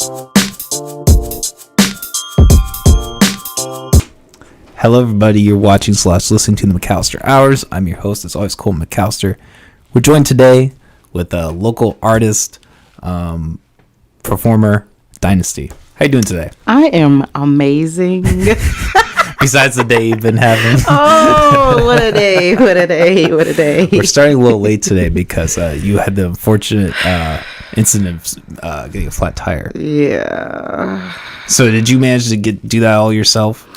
Hello, everybody. You're watching / listening to the McAllister Hours. I'm your host, as always, Cole McAllister. We're joined today with a local artist, performer, Dynasti. How you doing today? I am amazing. Besides the day you've been having. Oh, what a day. What a day. What a day. We're starting a little late today because you had the unfortunate incident of getting a flat tire. Yeah. So did you manage to do that all yourself?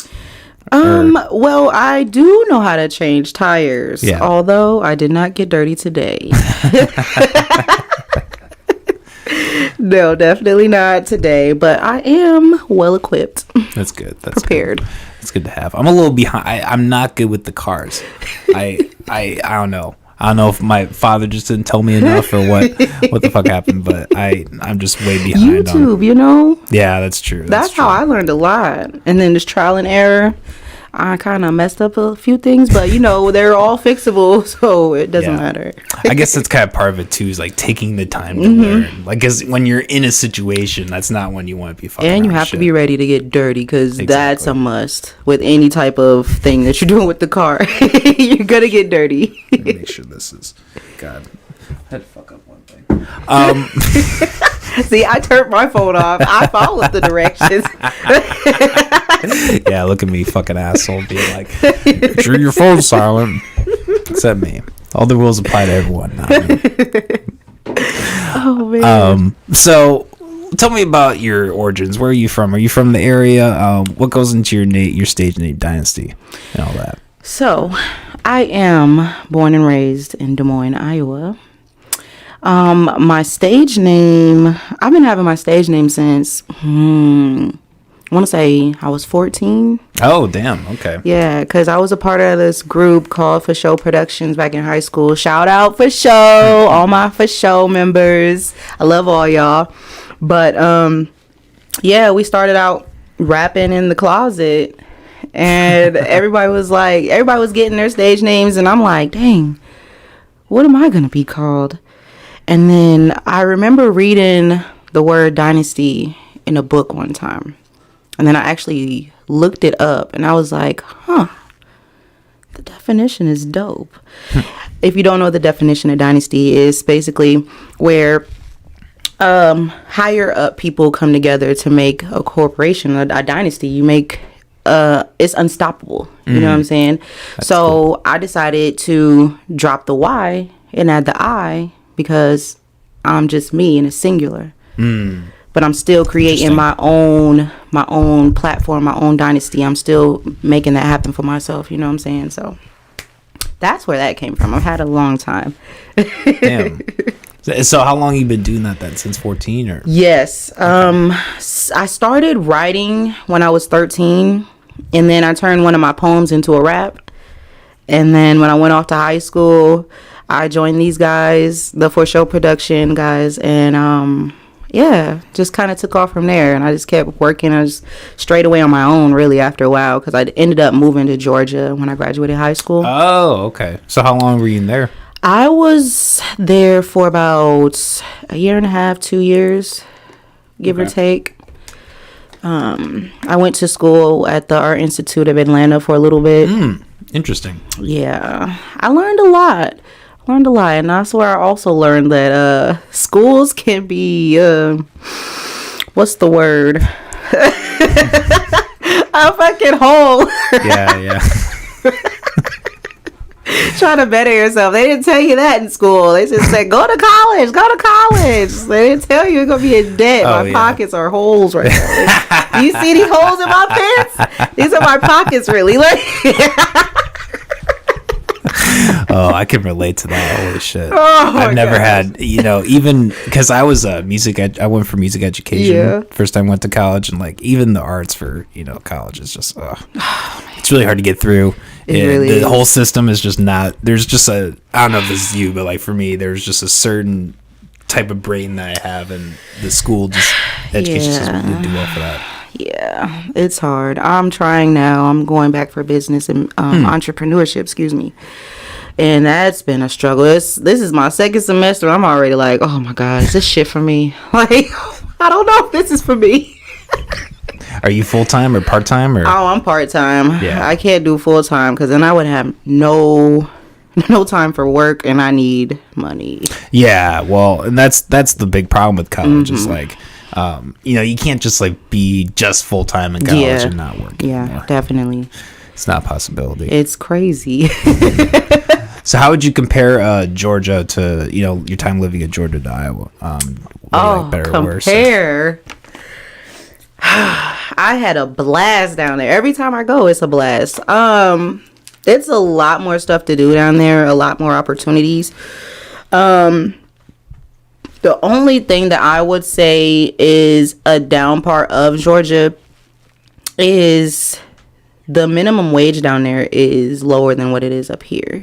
Well, I do know how to change tires, although I did not get dirty today. No, definitely not today, but I am well equipped. That's good. That's prepared. Good. That's good to have. I'm a little behind. I'm not good with the cars. I don't know. I don't know if my father just didn't tell me enough or what the fuck happened, but I'm just way behind. YouTube, you know? Yeah, that's true. That's how I learned a lot. And then just trial and error. I kind of messed up a few things, but you know, they're all fixable, so it doesn't matter. I guess that's kind of part of it too, is like taking the time to learn. Like, cause when you're in a situation, that's not when you want to be fucking. And you have to be ready to get dirty, because that's a must with any type of thing that you're doing with the car. You're gonna get dirty. Let me make sure this is. God, I had to fuck up one thing. See, I turned my phone off. I followed the directions. Yeah, look at me, fucking asshole, being like, sure your phone's silent. Except me. All the rules apply to everyone, not me. Oh, man. So, tell me about your origins. Where are you from? Are you from the area? What goes into your stage name, Dynasti, and all that? So, I am born and raised in Des Moines, Iowa. My stage name, I've been having my stage name since, I want to say I was 14. Oh, damn. Okay. Yeah, because I was a part of this group called For Show Productions back in high school. Shout out For Show, all my For Show members. I love all y'all. But, yeah, we started out rapping in the closet. And everybody was getting their stage names. And I'm like, dang, what am I going to be called? And then I remember reading the word Dynasti in a book one time. And then I actually looked it up and I was like, the definition is dope. If you don't know, the definition of dynasty is basically where higher up people come together to make a corporation, a dynasty. You make it's unstoppable. You know what I'm saying? That's cool. I decided to drop the Y and add the I, because I'm just me in a singular. But I'm still creating my own platform, my own dynasty. I'm still making that happen for myself. You know what I'm saying? So that's where that came from. I've had a long time. Damn. So how long you been doing that then? Since 14 or? Yes. I started writing when I was 13, and then I turned one of my poems into a rap. And then when I went off to high school, I joined these guys, the For Show production guys, and just kind of took off from there. And I just kept working. I was straight away on my own, really, after a while, because I ended up moving to Georgia when I graduated high school. Oh, okay. So how long were you in there? I was there for about a year and a half, 2 years, give or take. I went to school at the Art Institute of Atlanta for a little bit. Interesting. Yeah, I learned a lot. And that's where I also learned that schools can be what's the word? A fucking hole. Yeah. Trying to better yourself. They didn't tell you that in school. They just said, go to college. They didn't tell you you're going to be in debt. My pockets are holes right now. You see these holes in my pants? These are my pockets, really. Oh, I can relate to that. Holy shit. I've never had, even because I was I went for music education. Yeah. First time I went to college, and like even the arts for, college is just, it's really hard to get through. The whole system is just not, there's just I don't know if this is you, but like for me, there's just a certain type of brain that I have, and the school education system didn't do well for that. Yeah, it's hard. I'm trying now. I'm going back for business and entrepreneurship, excuse me. And that's been a struggle. This is my second semester. I'm already like, oh my God, is this shit for me? Like, I don't know if this is for me. Are you full-time or part-time? Or? Oh, I'm part-time. Yeah. I can't do full-time because then I would have no time for work, and I need money. Yeah, well, and that's the big problem with college is like, you can't just like be just full-time in college and not work anymore. Definitely. It's not a possibility. It's crazy. So how would you compare Georgia to, your time living in Georgia to Iowa? Better or worse? Compare. I had a blast down there. Every time I go, it's a blast. It's a lot more stuff to do down there, a lot more opportunities. The only thing that I would say is a down part of Georgia is the minimum wage down there is lower than what it is up here.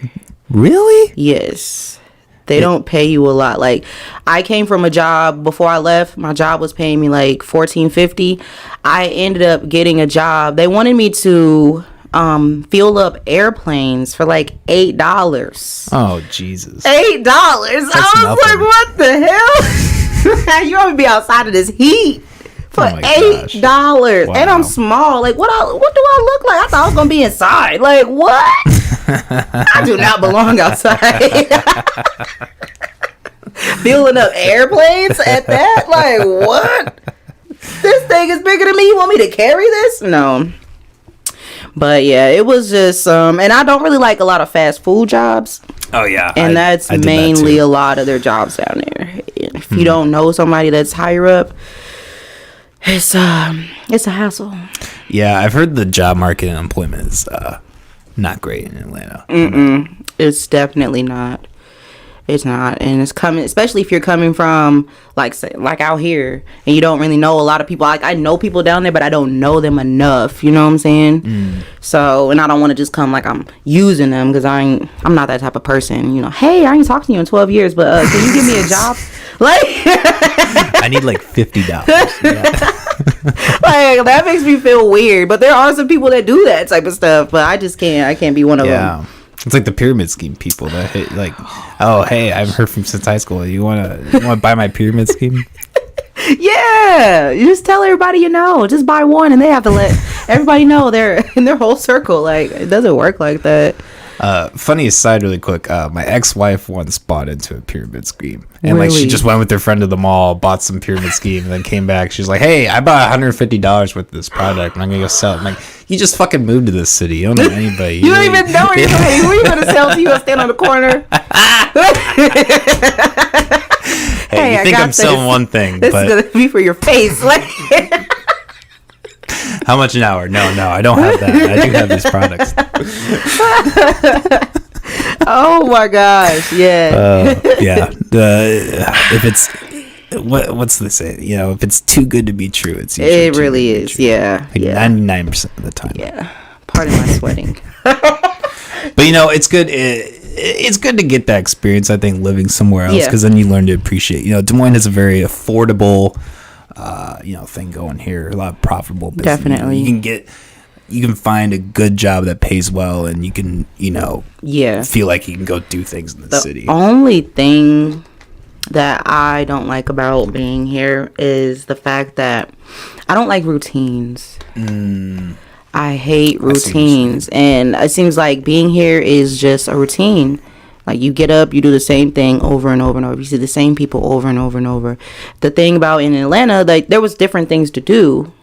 Really? Yes. They don't pay you a lot. Like, I came from a job before I left. My job was paying me like $14.50. I ended up getting a job. They wanted me to fuel up airplanes for like $8. Oh, Jesus. $8. I was like, what the hell? You want me to be outside of this heat for $8? Wow. And I'm small. Like, what do I look like? I thought I was gonna be inside. Like, what? I do not belong outside. Fueling up airplanes at that? Like, what? This thing is bigger than me. You want me to carry this? No. But yeah, it was just and I don't really like a lot of fast food jobs. Oh yeah. And that's mainly a lot of their jobs down there. If you don't know somebody that's higher up, it's a hassle. Yeah, I've heard the job market and employment is not great in Atlanta. It's definitely not. It's not, and it's coming, especially if you're coming from like out here and you don't really know a lot of people. Like, I know people down there, but I don't know them enough. You know what I'm saying? So, and I don't want to just come like I'm using them because I'm not that type of person. Hey, I ain't talked to you in 12 years, but can you give me a job? Like, I need like $50. Like, that makes me feel weird. But there are some people that do that type of stuff, but I just can't. I can't be one of them. It's like the pyramid scheme people that hit, like, oh, hey, I've heard from since high school. You wanna buy my pyramid scheme? Yeah, you just tell everybody just buy one, and they have to let everybody know they're in their whole circle. Like, it doesn't work like that. Funny aside, really quick. My ex-wife once bought into a pyramid scheme, and really? like she just went with her friend to the mall, bought some pyramid scheme, and then came back. She's like, "Hey, I bought $150 worth of this product, and I'm gonna go sell it." I'm like, "You just fucking moved to this city. You don't know anybody. You don't even know anybody. Who are you gonna sell to? You gonna stand on the corner?" Hey, you think I'm selling one thing, this but is gonna be for your face. Like, how much an hour? No, I don't have that. I do have these products. Oh my gosh, yeah. If it's what's the say? If it's too good to be true, it's usually it really is. Yeah, like 99% of the time. Yeah, pardon my sweating. But it's good. It's good to get that experience. I think living somewhere else, because then you learn to appreciate. Des Moines is a very affordable, thing going here. A lot of profitable business. Definitely, you can find a good job that pays well, and you can feel like you can go do things in the city. The only thing that I don't like about being here is the fact that I don't like routines. I hate routines, and it seems like being here is just a routine. Like, you get up, you do the same thing over and over and over. You see the same people over and over and over. The thing about in Atlanta, like, there was different things to do,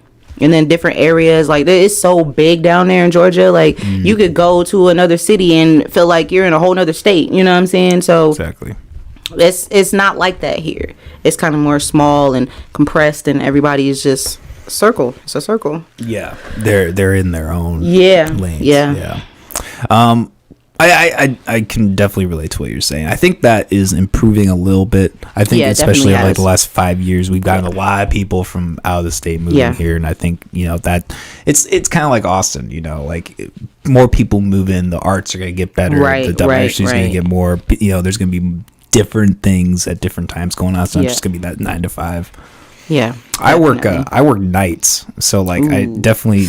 and then different areas. Like, it's so big down there in Georgia. Like, you could go to another city and feel like you're in a whole nother state. You know what I'm saying? So exactly. It's not like that here. It's kind of more small and compressed, and everybody is just circle. It's a circle. Yeah, they're in their own lanes. Yeah. I can definitely relate to what you're saying. I think that is improving a little bit. I think especially in like the last 5 years, we've gotten a lot of people from out of the state moving here, and I think that it's kind of like Austin. Like, more people move in, the arts are gonna get better. Right, the diversity is gonna get more. There's gonna be different things at different times going on. It's not just gonna be that 9 to 5. Yeah, definitely. I work nights, so like I definitely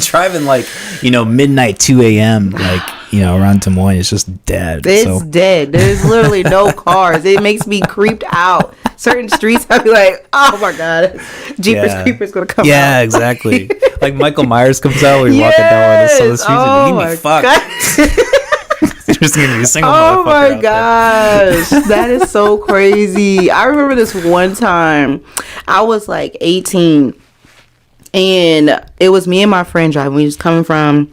driving like midnight 2 a.m. like around Des Moines is just dead. It's dead. There's literally no cars. It makes me creeped out. Certain streets, I'll be like, oh my God, Jeepers Creepers gonna come out. Yeah, exactly. Like Michael Myers comes out when you're walking down some of the streets and you need me fucked. You're just gonna be a single motherfucker. Oh my gosh, that is so crazy. I remember this one time, I was like 18, and it was me and my friend driving. We was coming from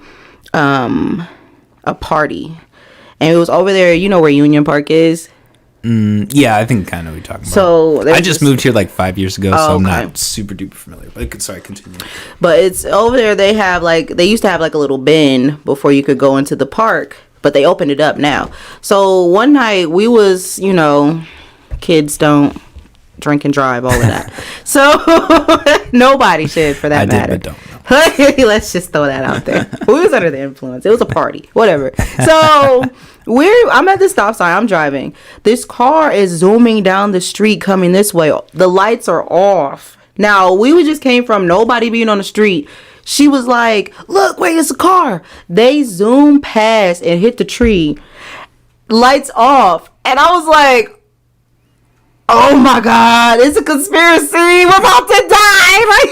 a party, and it was over there. You know where Union Park is? Yeah, I think kind of what you're talking about. So I just moved here like 5 years ago, so I'm not super duper familiar. But sorry, continue. But it's over there. They used to have like a little bin before you could go into the park, but they opened it up now. So one night we was, kids don't drink and drive, all of that. So nobody should, for that matter. But don't know. Let's just throw that out there. We was under the influence. It was a party, whatever. So I'm at the stop sign. I'm driving. This car is zooming down the street coming this way. The lights are off. Now, we just came from nobody being on the street. She was like, look, wait, it's a car. They zoomed past and hit the tree. Lights off. And I was like, oh my God, it's a conspiracy. We're about to die. Like,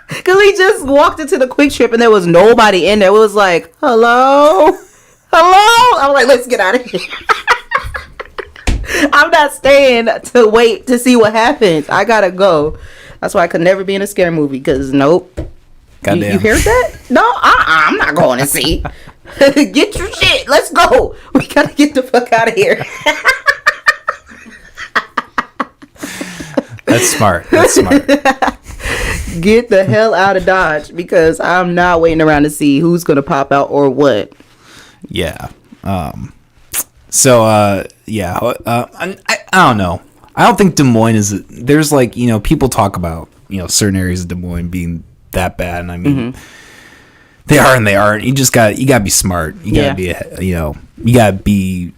because we just walked into the Quick Trip and there was nobody in there. It was like, hello? I was like, let's get out of here. I'm not staying to wait to see what happens. I gotta go. That's why I could never be in a scary movie, because nope. Goddamn. You hear that? No, I'm not going to see. Get your shit. Let's go. We gotta get the fuck out of here. That's smart. Get the hell out of Dodge, because I'm not waiting around to see who's gonna pop out or what. Yeah. I don't know. I don't think Des Moines is. There's like, people talk about, certain areas of Des Moines being that bad, and I mean, they are and they aren't. You gotta be smart. You gotta be, you gotta be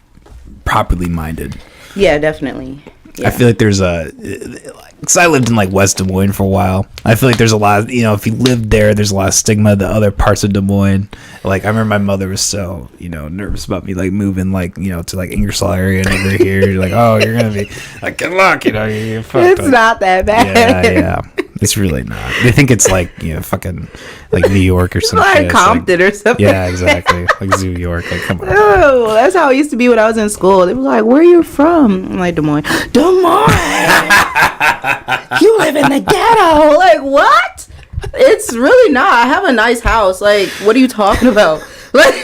properly minded. Yeah, definitely. Yeah. I feel like there's because I lived in like West Des Moines for a while. I feel like there's a lot of, if you lived there, there's a lot of stigma to other parts of Des Moines. Like, I remember my mother was so, nervous about me like moving like, to like Ingersoll area and over here. You're like, oh, you're going to be like, good luck, you're fucked. It's not that bad. Yeah. It's really not. They think it's like, fucking like New York or something. Like Compton or something. Yeah, exactly. Like New York. Like, come on. Oh, that's how it used to be when I was in school. They were like, where are you from? I'm like, Des Moines. Des Moines! You live in the ghetto. Like, what? It's really not. I have a nice house. Like, what are you talking about? Like,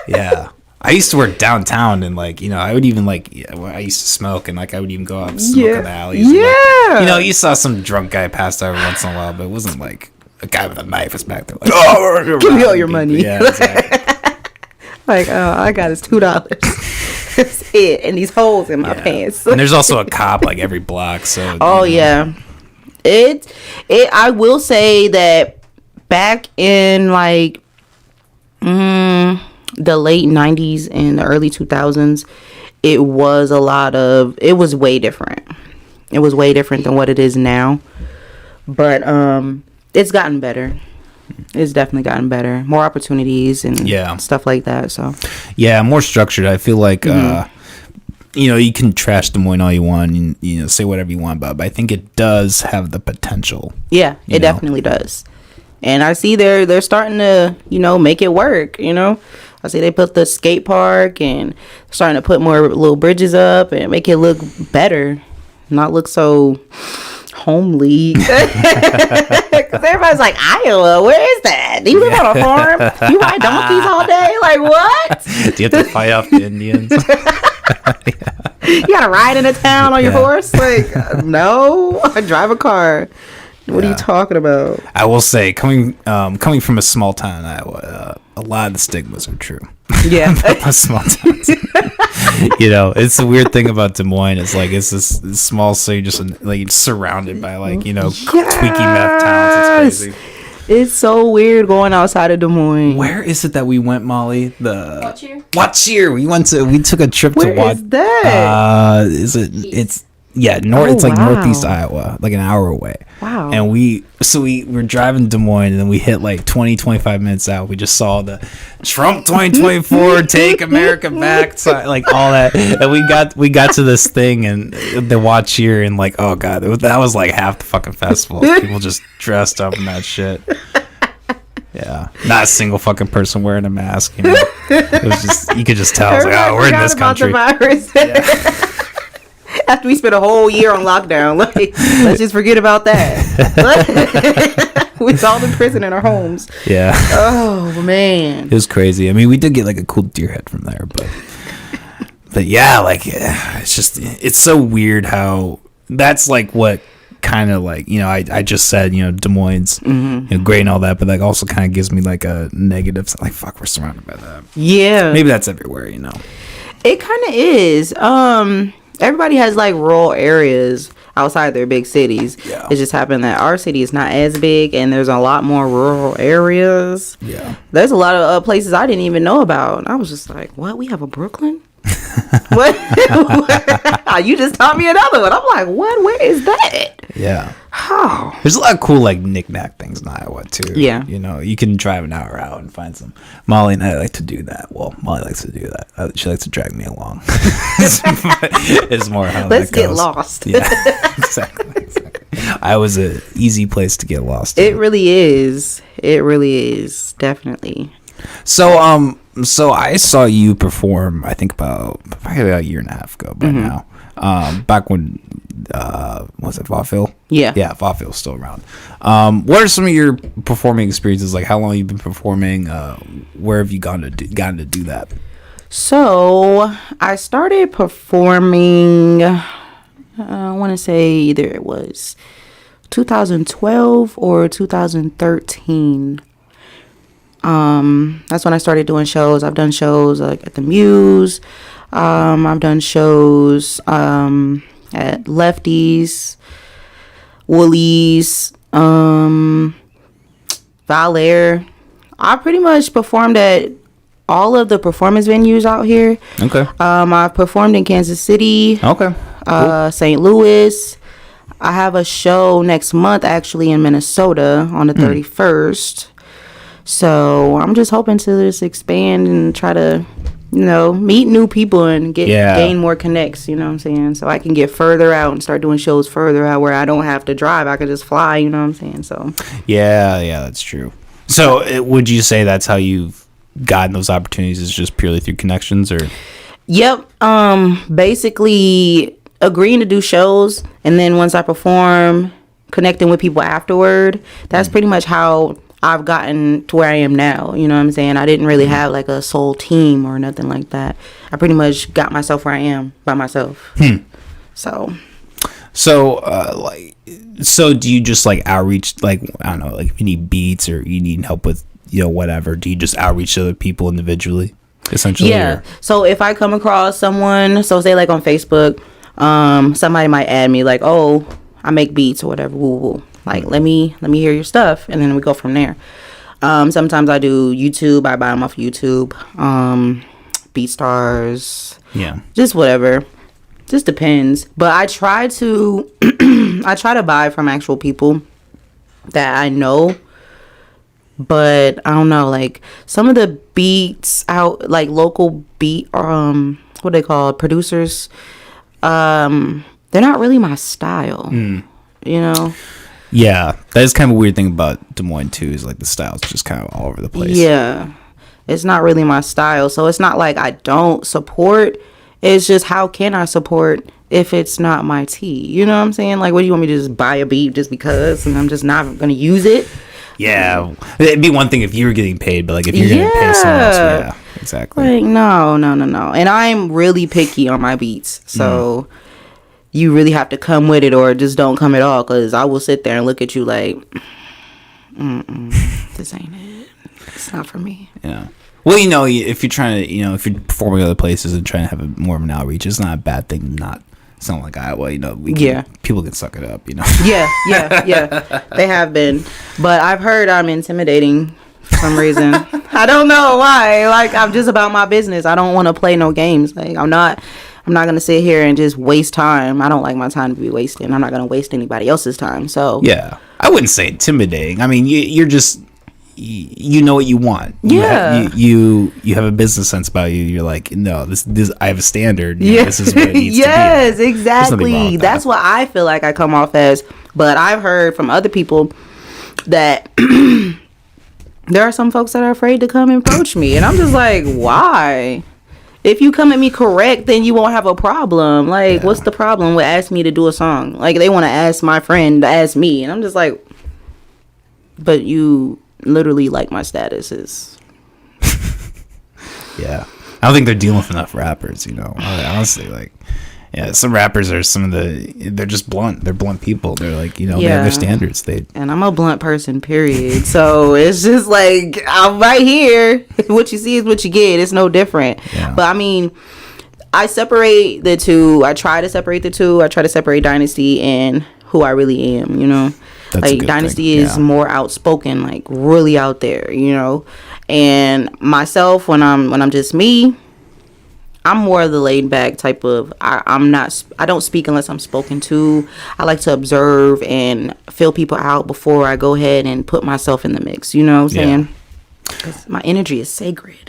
yeah. I used to work downtown, and like, I would even like, I used to smoke, and like I would even go out and smoke in the alleys. Yeah. And, like, you saw some drunk guy passed out every once in a while, but it wasn't like a guy with a knife was back there like, oh, give me all your money. Yeah, exactly. Like, oh, I got his $2. That's it, and these holes in my pants. And there's also a cop like every block. So. Oh yeah, it. I will say that back in like the late 90s and the early 2000s, it was way different. It was way different than what it is now. But it's gotten better. It's definitely gotten better. More opportunities and stuff like that. So yeah, more structured. I feel like you can trash Des Moines all you want and say whatever you want about it, but I think it does have the potential. Yeah, it definitely does. And I see they're starting to, make it work, I see they put the skate park and starting to put more little bridges up and make it look better, not look so homely. Because everybody's like, Iowa, where is that? Do you live on a farm? You ride donkeys all day? Like, what? Do you have to fight off the Indians? You gotta ride into town on your horse? Like, no, I drive a car. What are you talking about? I will say, coming from a small town in Iowa, a lot of the stigmas are true. Yeah. About small towns. It's the weird thing about Des Moines. It's like, it's this small city just like surrounded by like, tweaky meth towns. It's crazy. It's so weird going outside of Des Moines. Where is it that we went, Molly? Watch here. We took a trip to watch. Where is that? It's Yeah, it's like northeast Iowa, like an hour away. Wow. And we were driving Des Moines, and then we hit like 25 minutes out. We just saw the Trump 2024 take America back, like all that. And we got to this thing and the watch here, and like, oh god, that was like half the fucking festival. People just dressed up in that shit. Yeah, not a single fucking person wearing a mask. You know? It was just, you could just tell. I was like, oh, we're in this country. Yeah. After we spent a whole year on lockdown, like, let's just forget about that. We was all in prison in our homes. Yeah. Oh man, it was crazy. I mean, we did get like a cool deer head from there, but yeah, like, it's just, it's so weird how that's like what kind of like, you know, I just said, you know, Des Moines, you know, great and all that, but like also kind of gives me like a negative, like, fuck, we're surrounded by that. Yeah, maybe that's everywhere, you know. It kind of is. Everybody has like rural areas outside their big cities. Yeah. It just happened that our city is not as big, and there's a lot more rural areas. Yeah, there's a lot of places I didn't even know about. And I was just like, what? We have a Brooklyn? What? You just taught me another one. I'm like, what? Where is that? Yeah. How? There's a lot of cool like knick-knack things in Iowa too. Yeah. You know, you can drive an hour out and find some. Molly and I like to do that. Well, Molly likes to do that. She likes to drag me along. It's more how let's that goes. Get lost. Yeah, exactly. Iowa's an easy place to get lost. It really is. It really is. Definitely. So I saw you perform, I think probably about a year and a half ago by now. Back when, was it vaudeville? Yeah, vaudeville's still around. What are some of your performing experiences? Like, how long have you been performing? Where have you gotten to do that? So I started performing, I want to say either it was 2012 or 2013. That's when I started doing shows. I've done shows like at the Muse. I've done shows at Lefties, Woolies, Valair. I pretty much performed at all of the performance venues out here. Okay. I've performed in Kansas City. Okay. Cool. St. Louis. I have a show next month actually in Minnesota on the 31st. So I'm just hoping to just expand and try to, you know, meet new people and gain more connects, you know what I'm saying? So I can get further out and start doing shows further out where I don't have to drive. I can just fly, you know what I'm saying? So yeah, that's true. So would you say that's how you've gotten those opportunities, is just purely through connections, or? Yep. Basically agreeing to do shows, and then once I perform, connecting with people afterward. That's pretty much how I've gotten to where I am now. You know what I'm saying? I didn't really have like a soul team or nothing like that. I pretty much got myself where I am by myself. So do you just like outreach, like, I don't know, like if you need beats or you need help with, you know, whatever, do you just outreach to other people individually, essentially? Yeah. Or? So if I come across someone, so say like on Facebook, somebody might add me like, oh, I make beats or whatever, woo woo. Like, let me hear your stuff, and then we go from there. Sometimes I do YouTube. I buy them off YouTube. BeatStars. Yeah. Just whatever. Just depends. But I try to buy from actual people that I know. But I don't know, like some of the beats out, like local beat, what they call producers. They're not really my style. You know. Yeah, that is kind of a weird thing about Des Moines too, is like the style's just kind of all over the place. Yeah, it's not really my style, so it's not like I don't support. It's just, how can I support if it's not my tea? You know what I'm saying? Like, what do you want me to just buy a beat just because, and I'm just not gonna use it? Yeah, it'd be one thing if you were getting paid, but like if you're gonna pay someone else, yeah, exactly. Like no. And I'm really picky on my beats, so. You really have to come with it or just don't come at all, because I will sit there and look at you like, this ain't it. It's not for me. Yeah. Well, you know, if you're trying to, you know, if you're performing other places and trying to have more of an outreach, it's not a bad thing to not sound like Iowa. You know, people can suck it up, you know. Yeah. They have been. But I've heard I'm intimidating for some reason. I don't know why. Like, I'm just about my business. I don't want to play no games. Like, I'm not I'm not gonna sit here and just waste time. I don't like my time to be wasted. I'm not gonna waste anybody else's time. So yeah, I wouldn't say intimidating. I mean, you're just you know what you want. You have a business sense about you. You're like, no, this I have a standard. This is what it needs yes, to be. Exactly. That's what I feel like I come off as. But I've heard from other people that there are some folks that are afraid to come and approach me, and I'm just like, why? If you come at me correct, then you won't have a problem. Like, what's the problem with asking me to do a song? Like, they want to ask my friend to ask me, and I'm just like, but you literally like my statuses. Yeah, I don't think they're dealing with enough rappers, you know. Honestly, like, yeah, some rappers are they're just blunt. They're blunt people. They're like, you know, they have their standards. And I'm a blunt person, period. So it's just like, I'm right here. What you see is what you get. It's no different. Yeah. But I mean, I separate the two. I try to separate the two. I try to separate Dynasty and who I really am, you know. That's like Dynasty is more outspoken, like really out there, you know. And myself, when I'm just me, I'm more of the laid back type of. I don't speak unless I'm spoken to. I like to observe and feel people out before I go ahead and put myself in the mix. You know what I'm saying? Because my energy is sacred.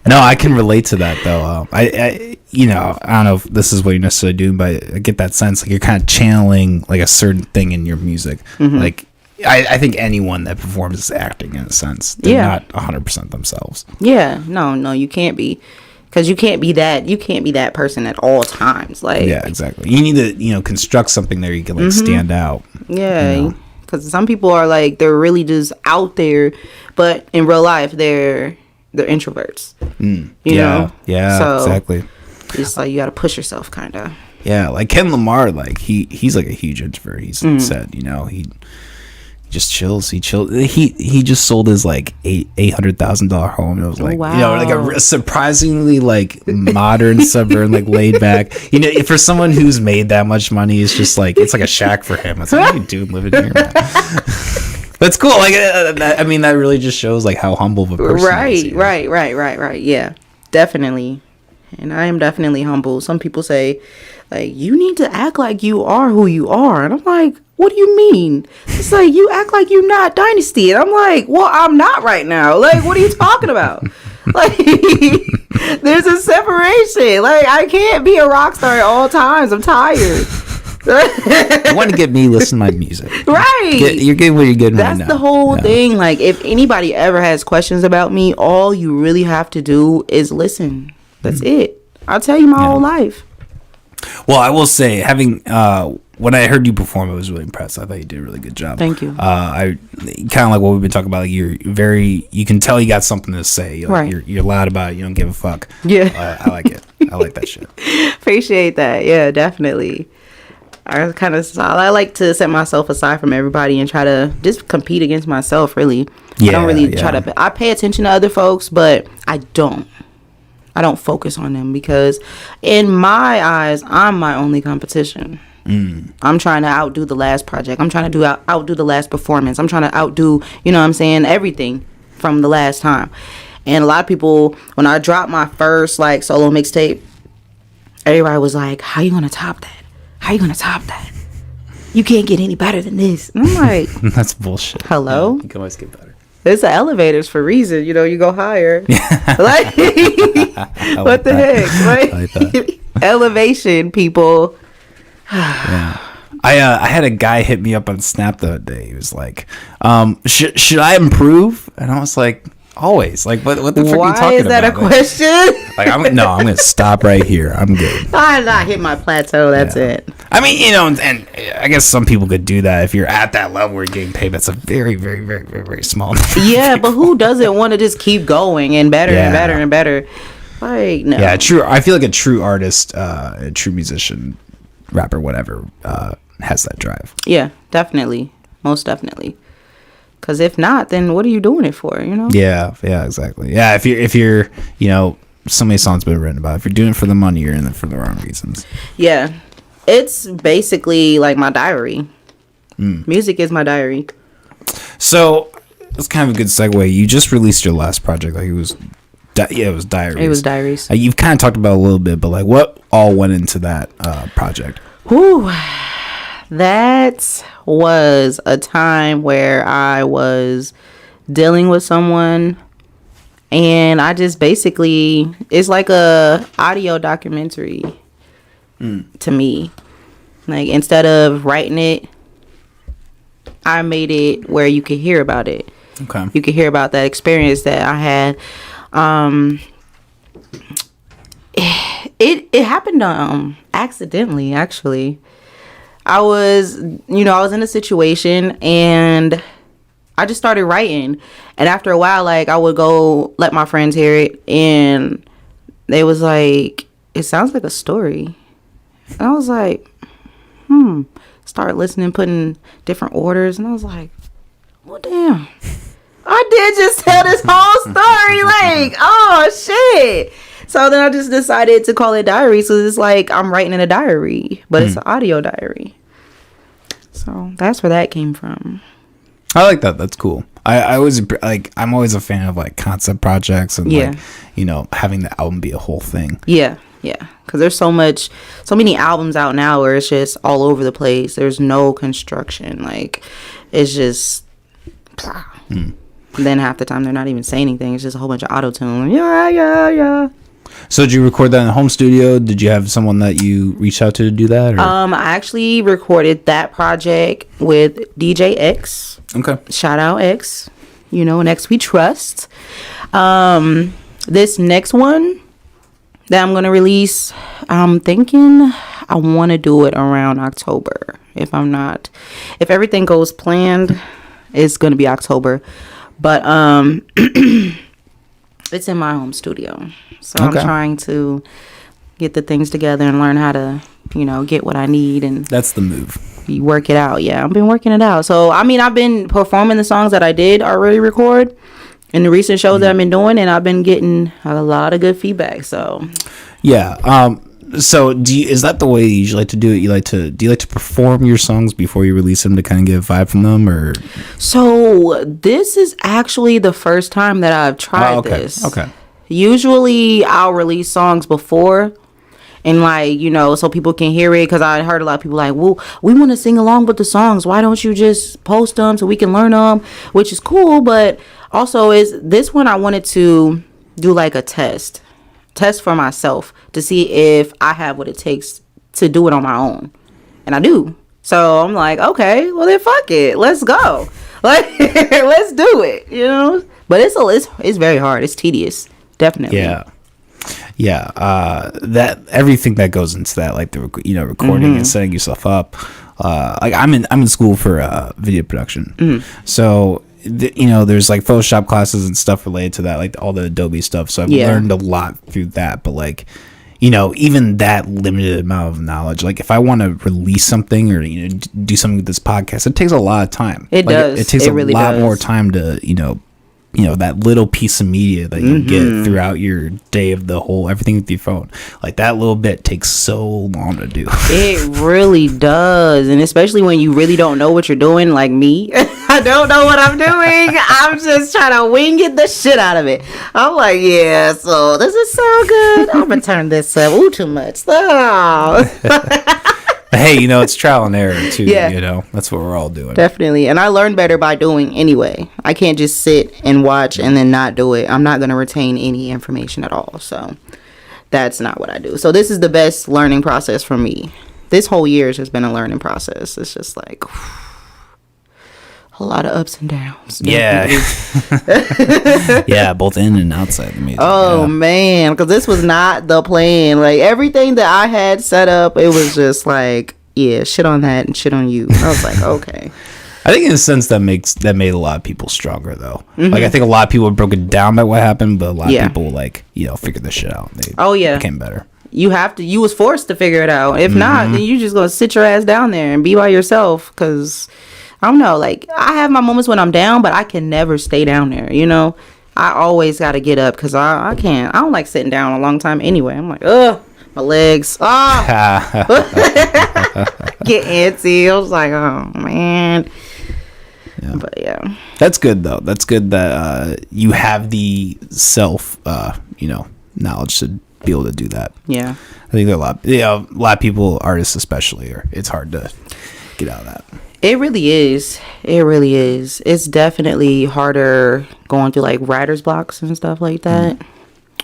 No, I can relate to that though. I you know, I don't know if this is what you're necessarily doing, but I get that sense like you're kind of channeling like a certain thing in your music. Mm-hmm. Like I think anyone that performs is acting in a sense. They're not 100% themselves. Yeah, no, you can't be, because you can't be that person at all times. Like, yeah, exactly. You need to, you know, construct something there you can like stand out. Yeah. You know? Because some people are like, they're really just out there, but in real life they're introverts. You know? Yeah, so exactly. It's like you got to push yourself, kind of. Yeah, like Ken Lamar, like he's like a huge introvert. He's said, you know, he just chills. He just sold his like $800,000 home. It was like, wow. You know, like a surprisingly like modern suburban, like laid back. You know, for someone who's made that much money, it's just like it's like a shack for him. It's like, hey, dude, living here, man. That's cool. Like, I mean, that really just shows like how humble of a person. Right, is, right. Yeah, definitely. And I am definitely humble. Some people say, like, you need to act like you are who you are. And I'm like, what do you mean? It's like, you act like you're not Dynasty. And I'm like, well, I'm not right now. Like, what are you talking about? Like, there's a separation. Like, I can't be a rock star at all times. I'm tired. You want to get me listen to my music. Right. You're getting what you're getting right now. That's the whole thing. Like, if anybody ever has questions about me, all you really have to do is listen. That's it. I'll tell you my whole life. Well, I will say, having when I heard you perform, I was really impressed. I thought you did a really good job. Thank you. I kind of like what we've been talking about. Like, you can tell you got something to say. Like, right. You're loud about it. You don't give a fuck. Yeah. I like it. I like that shit. Appreciate that. Yeah, definitely. I like to set myself aside from everybody and try to just compete against myself, really. Yeah, I don't really try to. I pay attention to other folks, but I don't focus on them, because in my eyes, I'm my only competition. I'm trying to outdo the last project. I'm trying to outdo the last performance. I'm trying to outdo, you know what I'm saying, everything from the last time. And a lot of people, when I dropped my first like solo mixtape, everybody was like, how you gonna top that? How you gonna top that? You can't get any better than this. And I'm like, that's bullshit. Hello? Yeah, you can always get better. It's the elevators for a reason, you know. You go higher. Like, what the heck? Right? I like that. Elevation, people. Yeah. I had a guy hit me up on Snap the other day. He was like, should I improve? And I was like, always. Like, what the fuck are you talking about? Why is that a question? Like, I'm gonna stop right here. I'm good. I hit my plateau. That's it. I mean, you know, and I guess some people could do that if you're at that level where you're getting paid. That's a very, very, very, very, very small number. Yeah, but who doesn't want to just keep going and better and better and better? Like, no. Yeah, true. I feel like a true artist, a true musician, rapper, whatever, has that drive. Yeah, definitely. Most definitely. Because if not, then what are you doing it for, you know? Yeah, exactly. Yeah, if you're, you know, so many songs been written about. If you're doing it for the money, you're in it for the wrong reasons. Yeah. It's basically like my diary. Music is my diary. So, it's kind of a good segue. You just released your last project, like it was it was Diaries. It was Diaries. You've kind of talked about it a little bit, but like, what all went into that project? Whew. That was a time where I was dealing with someone, and I just basically, it's like a audio documentary to me. Like, instead of writing it, I made it where you could hear about it. Okay. You could hear about that experience that I had. It happened accidentally, actually. I was in a situation, and I just started writing. And after a while, like, I would go let my friends hear it, and they was like, it sounds like a story. And I was like, start listening, putting different orders, and I was like, well, damn, I did just tell this whole story. Like, oh shit. So then I just decided to call it Diary. So it's like I'm writing in a diary, but it's an audio diary. So that's where that came from. I like that. That's cool. I always like, I'm always a fan of like concept projects and like, you know, having the album be a whole thing. Yeah. Because there's so many albums out now where it's just all over the place. There's no construction. Like, it's just blah. Then half the time they're not even saying anything. It's just a whole bunch of auto-tune. Yeah. So did you record that in the home studio? Did you have someone that you reached out to do that? Or? I actually recorded that project with DJ X. Okay. Shout out X. You know, an X we trust. This next one that I'm going to release, I'm thinking I want to do it around October. If everything goes planned, it's going to be October. But it's in my home studio. So I'm trying to get the things together and learn how to, you know, get what I need. And that's the move. You work it out. Yeah, I've been working it out. So, I mean, I've been performing the songs that I did already record in the recent shows that I've been doing, and I've been getting a lot of good feedback. So, yeah. So is that the way you usually like to do it? Do you like to perform your songs before you release them to kind of get a vibe from them, or? So this is actually the first time that I've tried this. Okay. Usually I'll release songs before, and like, you know, so people can hear it, because I heard a lot of people like, well, we want to sing along with the songs. Why don't you just post them so we can learn them? Which is cool, but also is this one I wanted to do like a test for myself to see if I have what it takes to do it on my own, and I do. So I'm like, okay, well then fuck it, let's go, like let's do it, you know. But it's very hard. It's tedious, definitely. Yeah. That everything that goes into that, like the recording and setting yourself up. Like I'm in school for video production, so. There's like Photoshop classes and stuff related to that, like all the Adobe stuff. So I've learned a lot through that. But like, even that limited amount of knowledge, like if I want to release something or, do something with this podcast, it takes a lot of time. It does. It takes really a lot more time to, that little piece of media that you get throughout your day of the whole everything with your phone. Like that little bit takes so long to do. It really does. And especially when you really don't know what you're doing, like me. I don't know what I'm doing. I'm just trying to wing it the shit out of it. I'm like, yeah, so this is so good. I'm gonna turn this up. Ooh, too much. Hey, it's trial and error too. Yeah. That's what we're all doing. Definitely. And I learn better by doing anyway. I can't just sit and watch and then not do it. I'm not going to retain any information at all. So that's not what I do. So this is the best learning process for me. This whole year has just been a learning process. It's just like a lot of ups and downs. Yeah. Yeah, both in and outside the music. Oh, man. Because this was not the plan. Like, everything that I had set up, it was just like, yeah, shit on that and shit on you. I was like, okay. I think in a sense that made a lot of people stronger, though. Like, I think a lot of people were broken down by what happened, but a lot of people, like, figured this shit out. They became better. You was forced to figure it out. If not, then you just gonna sit your ass down there and be by yourself, because I don't know, like, I have my moments when I'm down, but I can never stay down there, I always got to get up, because I can't. I don't like sitting down a long time anyway. I'm like, ugh, my legs. Get antsy. I was like, oh, man. Yeah. But yeah, that's good though. That's good that you have the self, knowledge to be able to do that. Yeah. I think there are a lot of people, artists especially, it's hard to get out of that. It really is. It really is. It's definitely harder going through like writer's blocks and stuff like that.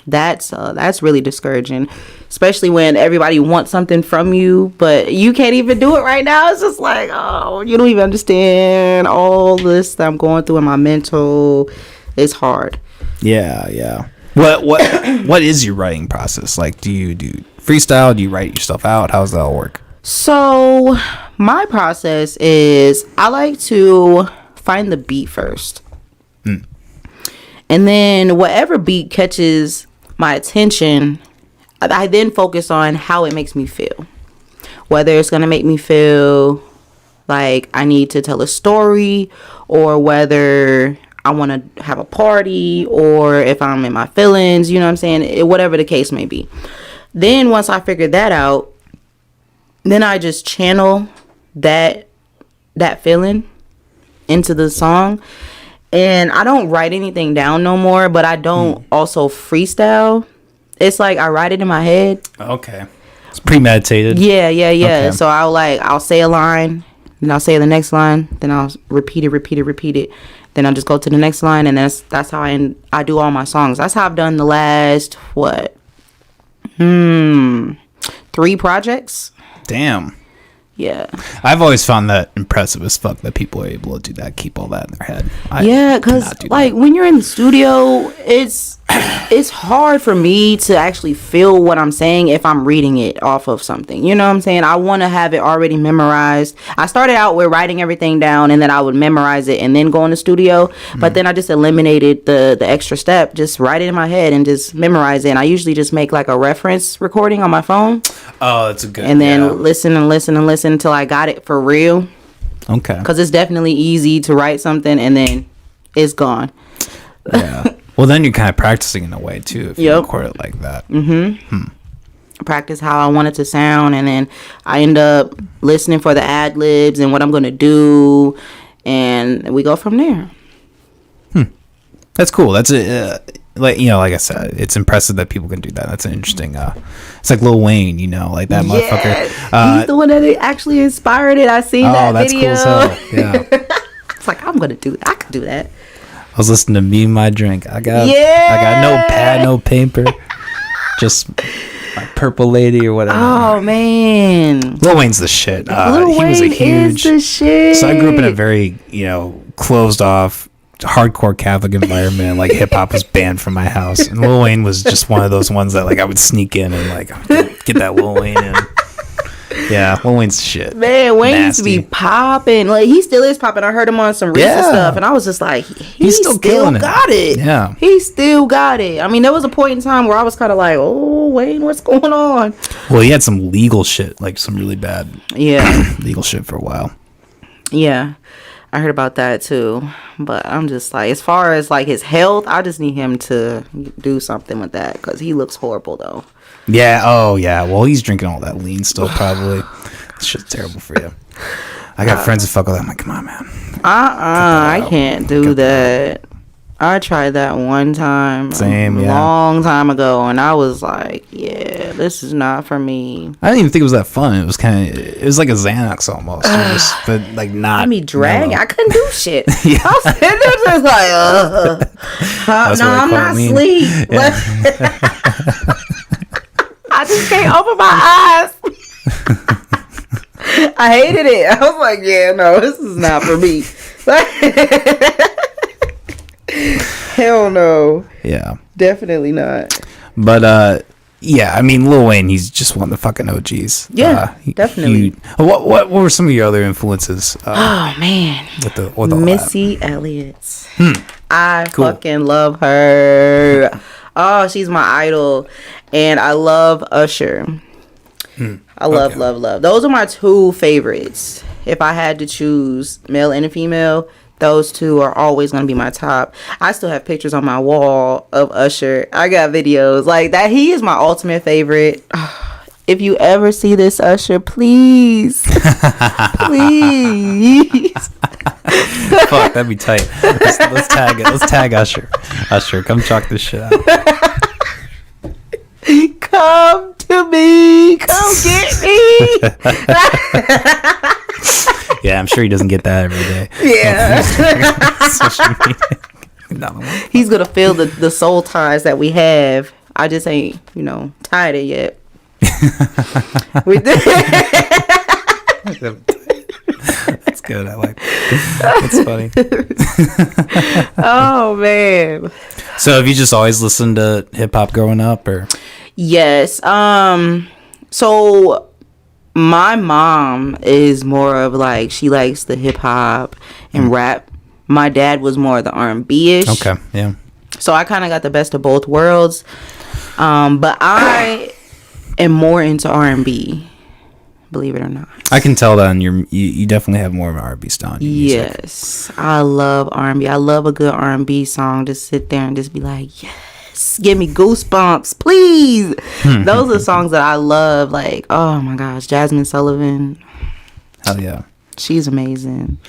That's really discouraging, especially when everybody wants something from you, but you can't even do it right now. It's just like, oh, you don't even understand all this that I'm going through in my mental. It's hard. Yeah. What is your writing process? Like, do you do freestyle? Do you write yourself out? How does that all work? So my process is I like to find the beat first. And then whatever beat catches my attention, I then focus on how it makes me feel. Whether it's going to make me feel like I need to tell a story, or whether I want to have a party, or if I'm in my feelings, you know what I'm saying? Whatever the case may be. Then once I figure that out, then I just channel that feeling into the song. And I don't write anything down no more, but I don't also freestyle. It's like I write it in my head. Okay. It's premeditated. Yeah. Okay. So I'll say a line, then I'll say the next line, then I'll repeat it. Then I'll just go to the next line, and that's how I do all my songs. That's how I've done the last 3 projects. Damn. Yeah. I've always found that impressive as fuck that people are able to do that, keep all that in their head. Yeah, because like when you're in the studio, it's hard for me to actually feel what I'm saying if I'm reading it off of something. You know what I'm saying? I want to have it already memorized. I started out with writing everything down, and then I would memorize it and then go in the studio. But then I just eliminated the extra step. Just write it in my head and just memorize it. And I usually just make like a reference recording on my phone. Oh, that's a good. And then listen until I got it for real. Okay. Because it's definitely easy to write something and then it's gone. Yeah. Well, then you're kind of practicing in a way too if you record it like that. Practice how I want it to sound, and then I end up listening for the ad libs and what I'm gonna do, and we go from there. That's cool. That's like I said, it's impressive that people can do that. That's an interesting. It's like Lil Wayne, like that motherfucker. He's the one that actually inspired it. I seen that video. That's cool as hell. Yeah. It's like I'm gonna do that. I could do that. I was listening to Me and My Drink. I got no pad, no paper, just my Purple Lady or whatever. Oh man, Lil Wayne's the shit. Lil Wayne was a huge. Is the shit. So I grew up in a very closed off, hardcore Catholic environment. Like hip hop was banned from my house, and Lil Wayne was just one of those ones that like I would sneak in and like get that Lil Wayne in. Yeah, Lil Wayne's shit. Man, Wayne used to be popping. Like he still is popping. I heard him on some recent stuff, and I was just like, he still got it. Yeah, he still got it. I mean, there was a point in time where I was kind of like, oh, Wayne, what's going on? Well, he had some legal shit, like some really bad, legal shit for a while. Yeah, I heard about that too. But I'm just like, as far as like his health, I just need him to do something with that because he looks horrible though. Yeah. Oh, yeah. Well, he's drinking all that lean still, probably. This shit's terrible for you. I got friends that fuck with that. I'm like, come on, man. I can't do that. I tried that one time. Same, long time ago, and I was like, yeah, this is not for me. I didn't even think it was that fun. It was it was like a Xanax almost. But like not. I mean, drag. I couldn't do shit. Yeah. I was sitting there just like, no, I'm not asleep. Yeah. I just can't open my eyes. I hated it. I was like, yeah, no, this is not for me. Hell no. Yeah. Definitely not. But yeah, I mean Lil Wayne, he's just one of the fucking OGs. Yeah, definitely. What were some of your other influences? Oh man. With the Missy Elliott. I fucking love her. Oh, she's my idol. And I love Usher. I love. Those are my 2 favorites. If I had to choose male and a female, those 2 are always going to be my top. I still have pictures on my wall of Usher. I got videos like that. He is my ultimate favorite. If you ever see this, Usher, please. Please. Fuck, that'd be tight. Let's tag it. Let's tag Usher. Usher, come chalk this shit out. Come to me. Come get me. Yeah, I'm sure he doesn't get that every day. Yeah. Social media. He's going to feel the soul ties that we have. I just ain't, tied it yet. We did. That's good. I like that. That's funny. Oh, man. So have you just always listened to hip hop growing up, or? Yes. So my mom is more of like, she likes the hip hop and rap. My dad was more of the R&B-ish. Okay, yeah. So I kind of got the best of both worlds. But I am more into R&B, believe it or not. I can tell that you definitely have more of an R&B style in your music. Yes, I love R&B. I love a good R&B song to sit there and just be like, yes, give me goosebumps, please. Those are songs that I love. Like, oh my gosh, Jasmine Sullivan. Hell yeah. She's amazing.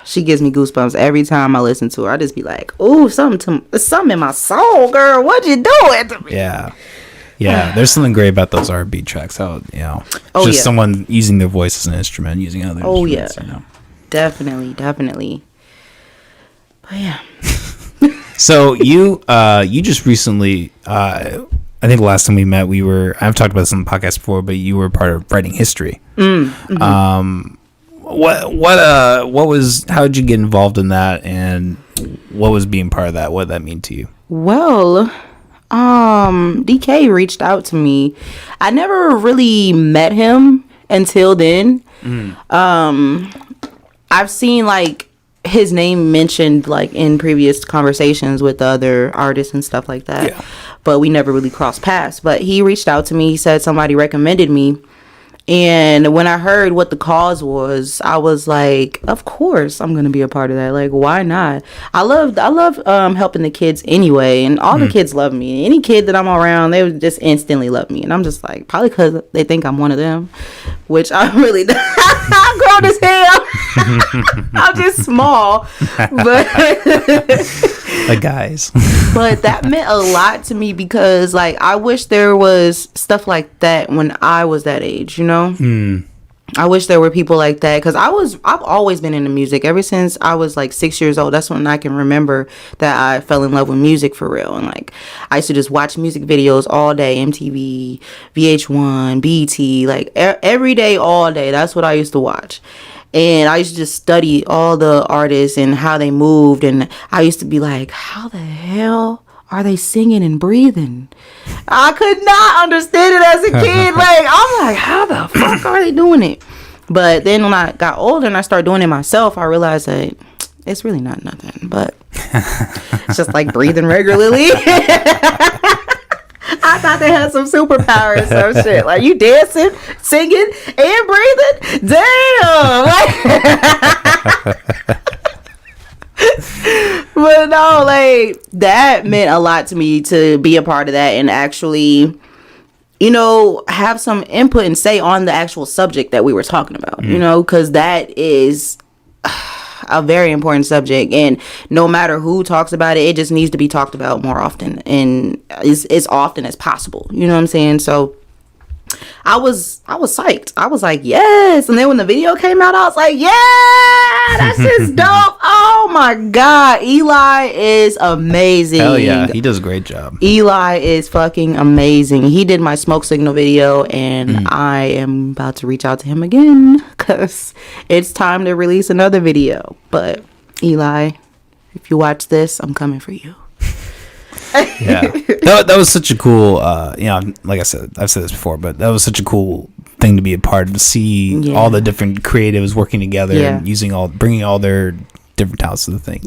She gives me goosebumps every time I listen to her. I just be like, ooh, something in my soul, girl. What you doing to me? Yeah. Yeah, there's something great about those R&B tracks. How, someone using their voice as an instrument, using other instruments. Yeah. Definitely. But yeah. So you just recently, I think the last time we met, I've talked about this on the podcast before, but you were part of writing history. Mm-hmm. How did you get involved in that, and what was being part of that? What did that mean to you? Well, DK reached out to me. I never really met him until then. I've seen like his name mentioned like in previous conversations with other artists and stuff like that. Yeah. But we never really crossed paths. But he reached out to me. He said somebody recommended me. And when I heard what the cause was, I was like, of course I'm going to be a part of that. Like, why not? I love helping the kids anyway. And all the kids love me. Any kid that I'm around, they would just instantly love me. And I'm just like, probably because they think I'm one of them, which I'm really not. I'm grown as hell. I'm just small. But the guys. But that meant a lot to me because, like, I wish there was stuff like that when I was that age, I wish there were people like that because I've always been into music ever since I was like 6 years old. That's when I can remember that I fell in love with music for real. And like I used to just watch music videos all day, MTV, VH1, BT, like every day, all day. That's what I used to watch. And I used to just study all the artists and how they moved. And I used to be like, how the hell are they singing and breathing? I could not understand it as a kid. Like, I'm like, how the fuck are they doing it? But then when I got older and I started doing it myself, I realized that it's really not nothing. But it's just like breathing regularly. I thought they had some superpowers or some shit. Like, you dancing, singing, and breathing? Damn! But no, like, that meant a lot to me to be a part of that and actually, have some input and say on the actual subject that we were talking about, because that is a very important subject, and no matter who talks about it, it just needs to be talked about more often and as often as possible. You know what I'm saying? So I was psyched. I was like, yes. And then when the video came out, I was like, yeah, that's just dope. Oh my God. Eli is amazing. Hell yeah. He does a great job. Eli is fucking amazing. He did my smoke signal video, and I am about to reach out to him again because it's time to release another video. But Eli, if you watch this, I'm coming for you. Yeah, that was such a cool like I said, I've said this before, but that was such a cool thing to be a part of, to see all the different creatives working together and bringing all their different talents to the thing.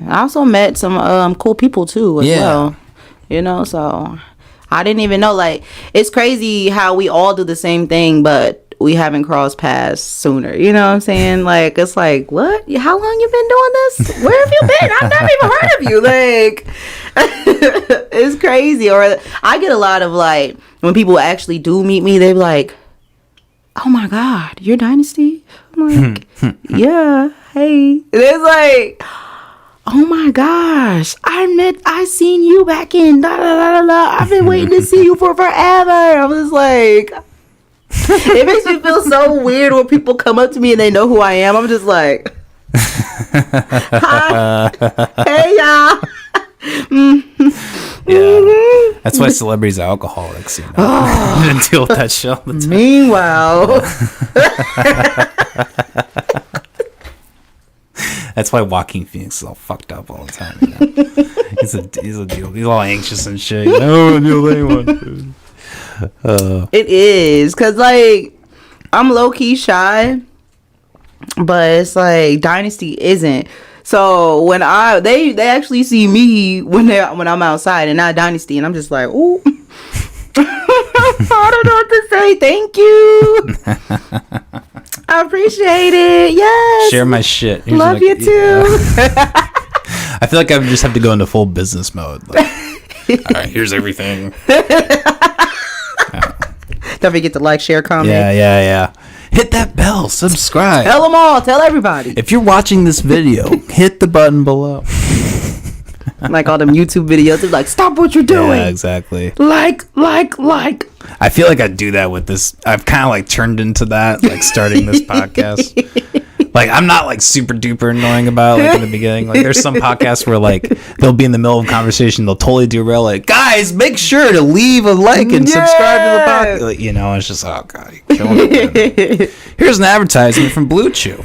I also met some cool people too as well, so I didn't even know, like, it's crazy how we all do the same thing but we haven't crossed paths sooner. You know what I'm saying? Like, it's like, what? How long you been doing this? Where have you been? I've never even heard of you. Like, it's crazy. Or I get a lot of, like, when people actually do meet me, they're like, oh my God, you're Dynasti? I'm like, yeah. hey. And it's like, oh my gosh, I seen you back in da da da da da. I've been waiting to see you for forever. I was like, it makes me feel so weird when people come up to me and they know who I am. I'm just like, hi, hey y'all. Yeah, that's why celebrities are alcoholics. You know, deal with that shit all the time. Meanwhile, that's why Joaquin Phoenix is all fucked up all the time. You know? he's a deal. He's all anxious and shit. You know, deal with anyone. it is because like I'm low key shy, but it's like Dynasti isn't. So when they actually see me when I'm outside and not Dynasti, and I'm just like, ooh, I don't know what to say. Thank you. I appreciate it. Yes. Share my shit. Love you too. I feel like I would just have to go into full business mode. Like, all right, here's everything. Don't forget to like, share, comment. Yeah. Hit that bell. Subscribe. Tell them all. Tell everybody. If you're watching this video, hit the button below. Like all them YouTube videos. They're like, stop what you're doing. Yeah, exactly. Like. I feel like I do that with this. I've kind of like turned into that, like starting this podcast. Like, I'm not like super duper annoying about it, like in the beginning. Like, there's some podcasts where like they'll be in the middle of a conversation, they'll totally derail. Like, guys, make sure to leave a like and subscribe to the podcast. Like, you know, it's just, oh god, you're killing me, man. Here's an advertisement from Blue Chew.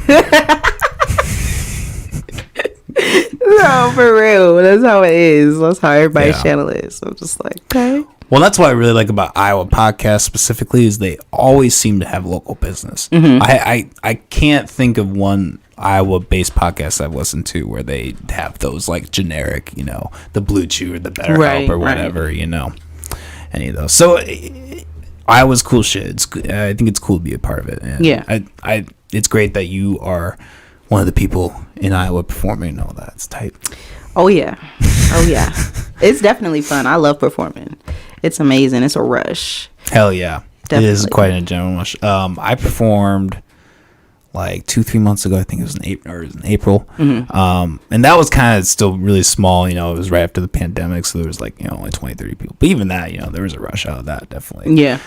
No, for real. That's how it is. That's how everybody's channel is. So I'm just like, okay. Well, that's what I really like about Iowa podcasts specifically is they always seem to have local business. Mm-hmm. I can't think of one Iowa-based podcast I've listened to where they have those like generic, you know, the Blue Chew or the Better Help or whatever, you know, any of those. So Iowa's cool shit. I think it's cool to be a part of it. And it's great that you are one of the people in Iowa performing and all that. It's tight. Oh yeah. It's definitely fun. I love performing. It's amazing. It's a rush. Hell yeah. Definitely. It is quite an adrenaline rush. I performed like 2-3 months ago. I think it was in April. Mm-hmm. And that was kind of still really small. You know, it was right after the pandemic, so there was like, you know, only 20-30 people. But even that, you know, there was a rush out of that, definitely. Yeah.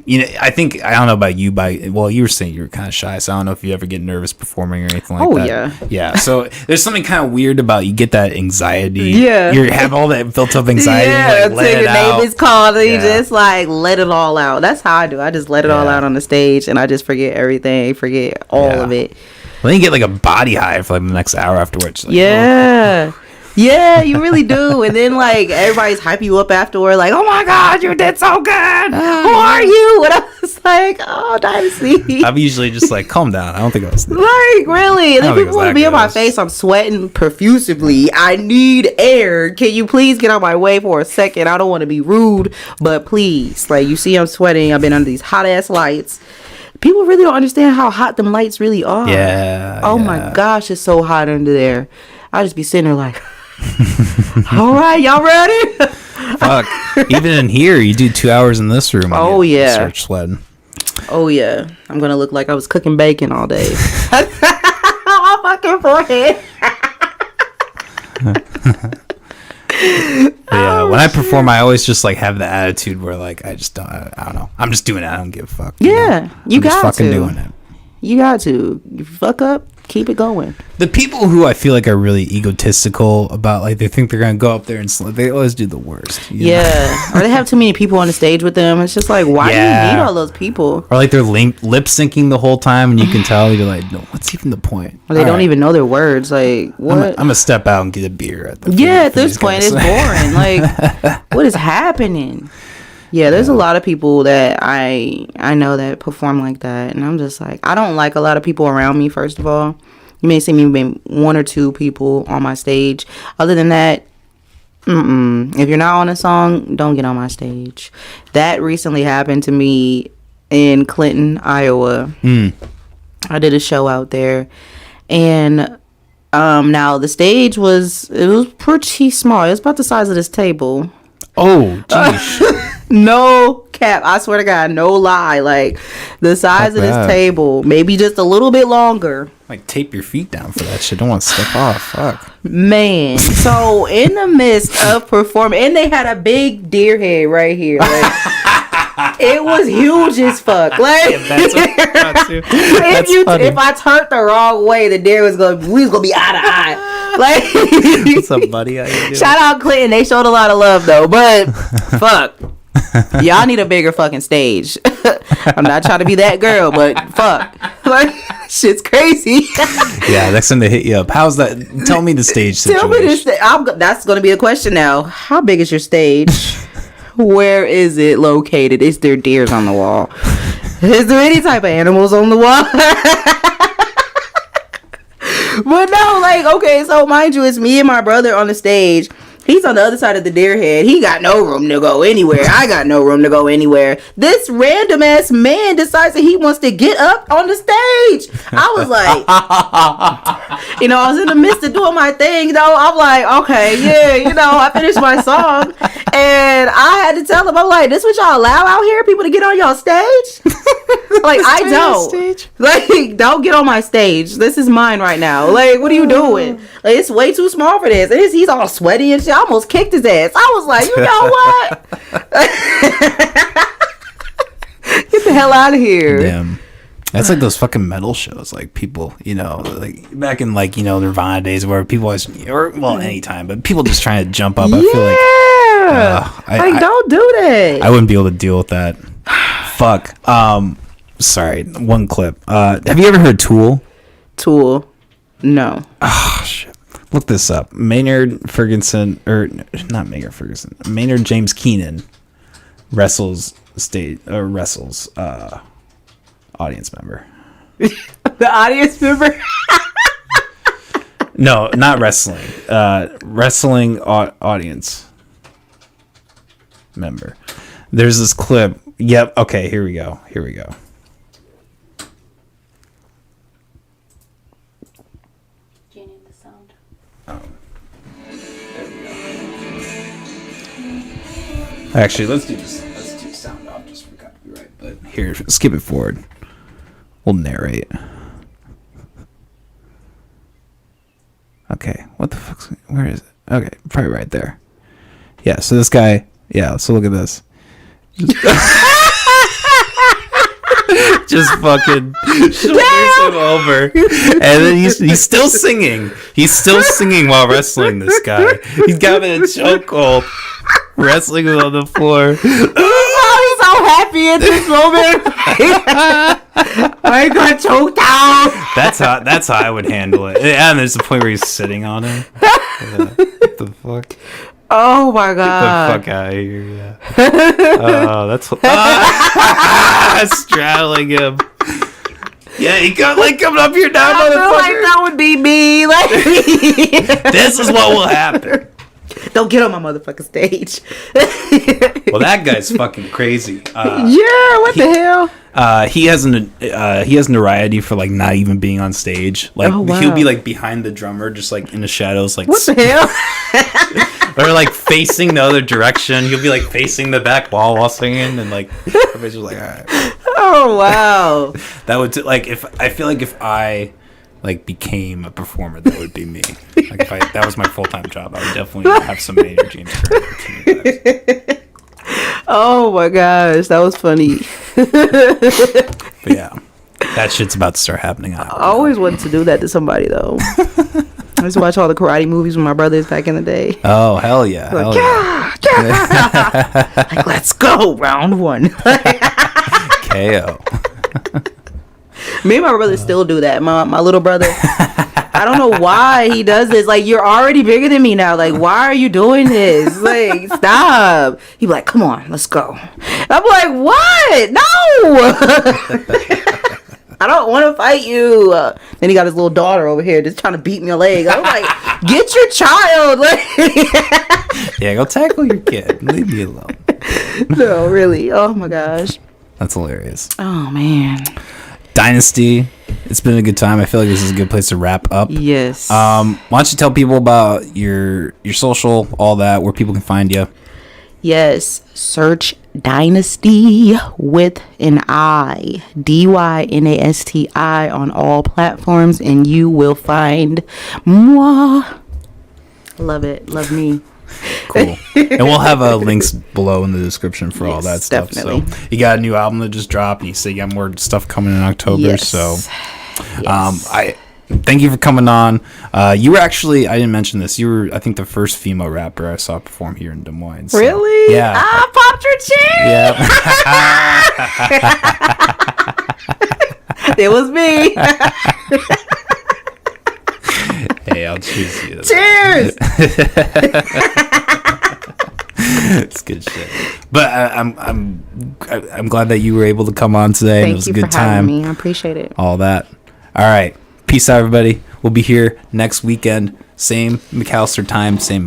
You know, I don't know about you, well, you were saying you were kind of shy, so I don't know if you ever get nervous performing or anything like that. Oh, yeah. Yeah. So there's something kind of weird about you get that anxiety. Yeah. You have all that built up anxiety. Yeah, like, let your it out. name is called and you just like let it all out. That's how I do. I just let it all out on the stage and I just forget everything, forget all of it. Well, then you get like a body high for like the next hour afterwards. Like, yeah, you really do. And then like everybody's hype you up afterward, like, oh my god, you did so good. Who are you? And I was like, oh, Dynasti. I'm usually just like, calm down. I don't think I was like, really. And then people want to be in my face. I'm sweating profusely. I need air. Can you please get out my way for a second? I don't want to be rude, but please, like, you see I'm sweating. I've been under these hot ass lights. People really don't understand how hot them lights really are. Yeah. Oh my gosh, it's so hot under there. I just be sitting there like, all right, y'all ready? Fuck. Even in here, you do 2 hours in this room. Oh yeah. Start sweating. Oh yeah. I'm gonna look like I was cooking bacon all day. My fucking forehead. Yeah, when I perform, I always just like have the attitude where like I don't know. I'm just doing it. I don't give a fuck. Yeah, you got to. Just fucking doing it. You got to. You fuck up, keep it going. The people who I feel like are really egotistical about, like, they think they're gonna go up there and they always do the worst. Yeah, or they have too many people on the stage with them. It's just like, why do you need all those people? Or like they're lip syncing the whole time, and you can tell you're like, no, what's even the point? Or they don't even know their words. Like, what? I'm gonna step out and get a beer at the at this point it's boring. Like, what is happening? Yeah, there's a lot of people that I know that perform like that, and I'm just like, I don't like a lot of people around me. First of all, you may see me maybe 1 or 2 people on my stage. Other than that, if you're not on a song, don't get on my stage. That recently happened to me in Clinton, Iowa. I did a show out there, and now the stage was pretty small. It was about the size of this table. Oh, geez. No cap. I swear to God, no lie. Like, the size of this table, maybe just a little bit longer. Like tape your feet down for that shit. Don't want to step off. Fuck. Man. So in the midst of performing, and they had a big deer head right here. Like, it was huge as fuck. Like, That's what I thought too. if I turned the wrong way, the deer we was gonna be eye to eye. Like, what's up, buddy? How you doing? Shout out Clinton. They showed a lot of love though, but fuck. Y'all need a bigger fucking stage. I'm not trying to be that girl, but fuck. Like, shit's crazy. Yeah, next time they hit you up. How's that? Tell me the stage situation. Tell me the stage. That's going to be a question now. How big is your stage? Where is it located? Is there deers on the wall? Is there any type of animals on the wall? But no, like, okay, so mind you, it's me and my brother on the stage. He's on the other side of the deer head. He got no room to go anywhere. I got no room to go anywhere. This random ass man decides that he wants to get up on the stage. I was like, I was in the midst of doing my thing, though. I'm like, okay, yeah, I finished my song. And I had to tell him, I'm like, this what y'all allow out here? People to get on y'all stage? Like, I don't. Like, don't get on my stage. This is mine right now. Like, what are you doing? Like, it's way too small for this. And he's all sweaty and shit. I almost kicked his ass. I was like, you know what? Get the hell out of here. Damn. That's like those fucking metal shows. Like people, like back in like, Nirvana days where people always, anytime, but people just trying to jump up. Yeah. I feel like, don't do that. I wouldn't be able to deal with that. Fuck. Sorry. One clip. Have you ever heard Tool? Tool? No. Oh, shit. Look this up. Maynard James Keenan wrestles audience member. The audience member? No, not wrestling. Wrestling audience member. There's this clip. Yep. Okay, here we go. Actually, let's do sound off just for copyright. But here, skip it forward. We'll narrate. Okay, what the fuck's... Where is it? Okay, probably right there. Yeah, so this guy... Yeah, so look at this. Just fucking shoulders him over. And then he's still singing. He's still singing while wrestling this guy. He's got him in a chokehold. Wrestling him on the floor. Oh, he's so happy at this moment. I got choked out. That's how I would handle it. And there's a point where he's sitting on him. What the fuck? Oh my god! Get the fuck out of here! Yeah. Oh, that's straddling him. Yeah, he got like coming up here now, I feel like that would be me. Like, this is what will happen. Don't get on my motherfucking stage. Well, that guy's fucking crazy. Yeah, what the hell? He has notoriety for like not even being on stage. Like he'll be like behind the drummer, just like in the shadows. Like what the hell? Or like facing the other direction. He'll be like facing the back wall while singing, and like everybody's just like, all right. Oh wow. That would if I like became a performer, that would be me. Like if that was my full-time job, I would definitely have some energy and courage. Oh my gosh, that was funny. But yeah, that shit's about to start happening. I always wanted to do that to somebody though. I used to watch all the karate movies with my brothers back in the day. Oh hell yeah! Like, like, let's go, round one. KO. Me and my brother still do that. My little brother, I don't know why he does this. Like, you're already bigger than me now. Like, why are you doing this? Like, stop. He'd be like, come on, let's go. I'm like, what? No. I don't want to fight you. Then he got his little daughter over here just trying to beat me a leg. I'm like, get your child. Like, yeah, go tackle your kid. Leave me alone. No, really. Oh my gosh. That's hilarious. Oh man. Dynasti. It's been a good time. I feel like this is a good place to wrap up. Yes. Why don't you tell people about your social, all that, where people can find you? Yes. Search Dynasti with an I, Dynasti on all platforms, and you will find moi. Love it. Love me. Cool. And we'll have links below in the description for all that stuff. Definitely. So you got a new album that just dropped. You say you got more stuff coming in October. Yes. So Yes. I thank you for coming on. You were actually, I didn't mention this, you were, I think, the first female rapper I saw perform here in Des Moines. So, Really? yeah. Popped your cherry. Yeah. It was me. Hey, I'll choose you. Cheers. It's good shit. But I'm glad that you were able to come on today. And it was a good time. Thank you for having me. I appreciate it. All that. All right. Peace out, everybody. We'll be here next weekend. Same McAllister time, same